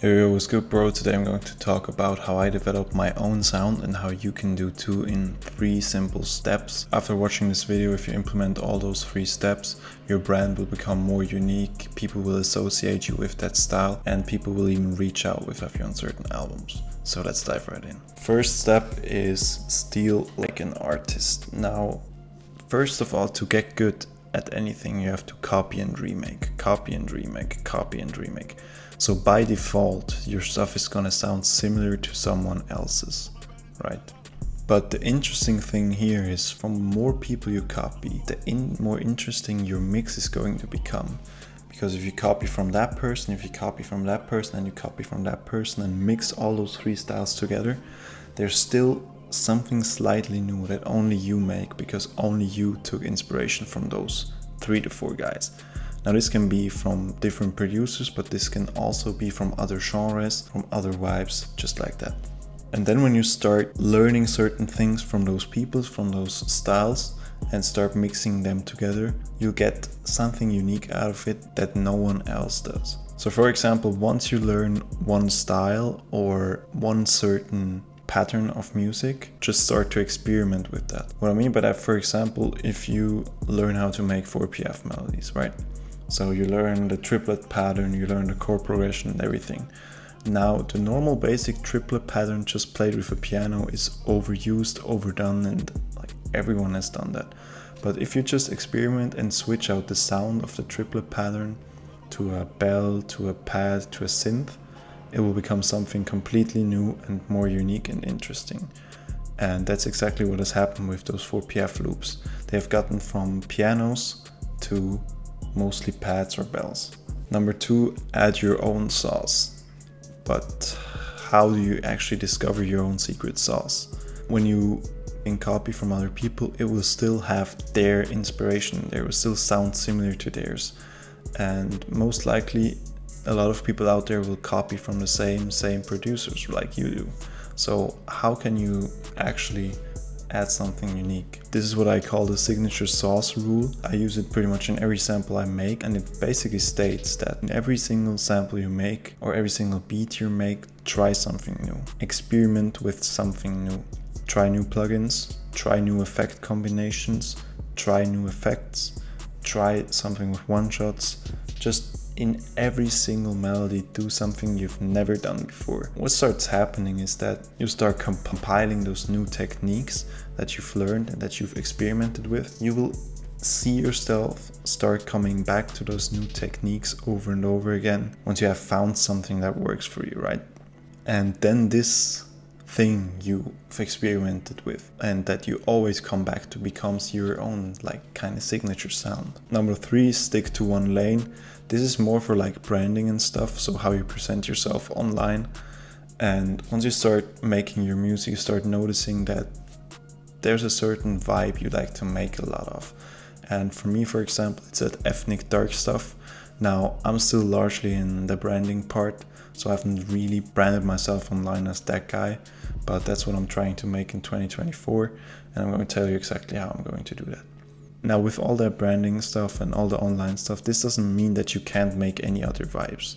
Yo, what's good, bro? Today I'm going to talk about how I developed my own sound and how you can do too in 3 simple steps. After watching this video, if you implement all those 3 steps, your brand will become more unique, people will associate you with that style, and people will even reach out with you on certain albums. So let's dive right in. First step is steal like an artist. Now, first of all, to get good at anything, you have to copy and remake, copy and remake, copy and remake. So by default, your stuff is gonna sound similar to someone else's, right? But the interesting thing here is from more people you copy, the more interesting your mix is going to become. Because if you copy from that person, if you copy from that person, and you copy from that person and mix all those 3 styles together, there's still something slightly new that only you make because only you took inspiration from those 3 to 4 guys. Now this can be from different producers, but this can also be from other genres, from other vibes, just like that. And then when you start learning certain things from those people, from those styles, and start mixing them together, you get something unique out of it that no one else does. So for example, once you learn one style or one certain pattern of music, just start to experiment with that. What I mean by that, for example, if you learn how to make 4/PF melodies, right? So you learn the triplet pattern, you learn the chord progression and everything. Now the normal basic triplet pattern just played with a piano is overused, overdone, and like everyone has done that. But if you just experiment and switch out the sound of the triplet pattern to a bell, to a pad, to a synth, it will become something completely new and more unique and interesting. And that's exactly what has happened with those 4/PF loops. They have gotten from pianos to mostly pads or bells. Number 2, add your own sauce. But how do you actually discover your own secret sauce? When you can copy from other people, it will still have their inspiration. They will still sound similar to theirs. And most likely, a lot of people out there will copy from the same producers like you do. So how can you actually add something unique? This is what I call the signature sauce rule. I use it pretty much in every sample I make, and it basically states that in every single sample you make or every single beat you make, try something new. Experiment with something new. Try new plugins, try new effect combinations, try new effects, try something with one-shots. Just in every single melody, do something you've never done before. What starts happening is that you start compiling those new techniques that you've learned and that you've experimented with. You will see yourself start coming back to those new techniques over and over again once you have found something that works for you, right? And then this thing you've experimented with and that you always come back to becomes your own like kind of signature sound. Number 3, stick to one lane. This is more for like branding and stuff, so how you present yourself online. And once you start making your music, you start noticing that there's a certain vibe you like to make a lot of. And for me, for example, it's that ethnic dark stuff. Now, I'm still largely in the branding part, so I haven't really branded myself online as that guy, but that's what I'm trying to make in 2024, and I'm going to tell you exactly how I'm going to do that. Now, with all that branding stuff and all the online stuff, this doesn't mean that you can't make any other vibes.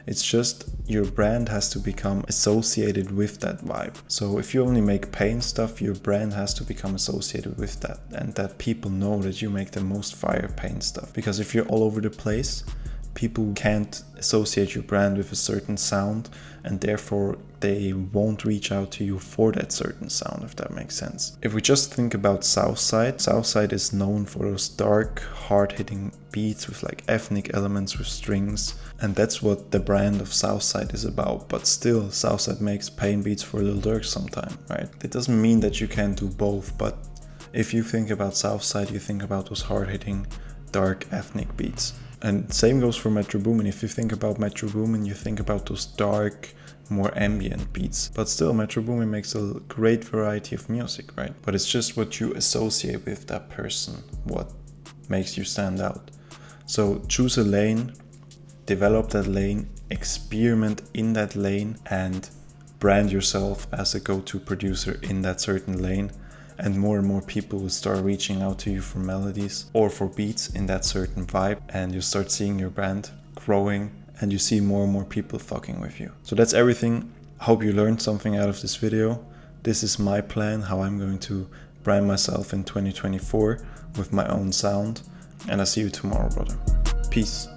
It's just your brand has to become associated with that vibe. So if you only make pain stuff, your brand has to become associated with that, and that people know that you make the most fire pain stuff. Because if you're all over the place, people can't associate your brand with a certain sound, and therefore they won't reach out to you for that certain sound, if that makes sense. If we just think about Southside, Southside is known for those dark, hard-hitting beats with like ethnic elements with strings, and that's what the brand of Southside is about. But still, Southside makes pain beats for Lil Durk sometime, right? It doesn't mean that you can't do both, but if you think about Southside, you think about those hard-hitting, dark, ethnic beats. And same goes for Metro Boomin. If you think about Metro Boomin, you think about those dark, more ambient beats. But still, Metro Boomin makes a great variety of music, right? But it's just what you associate with that person, what makes you stand out. So choose a lane, develop that lane, experiment in that lane, and brand yourself as a go-to producer in that certain lane. And more people will start reaching out to you for melodies or for beats in that certain vibe, and you start seeing your brand growing and you see more and more people fucking with you. So that's everything. Hope you learned something out of this video. This is my plan, how I'm going to brand myself in 2024 with my own sound. And I'll see you tomorrow, brother. Peace.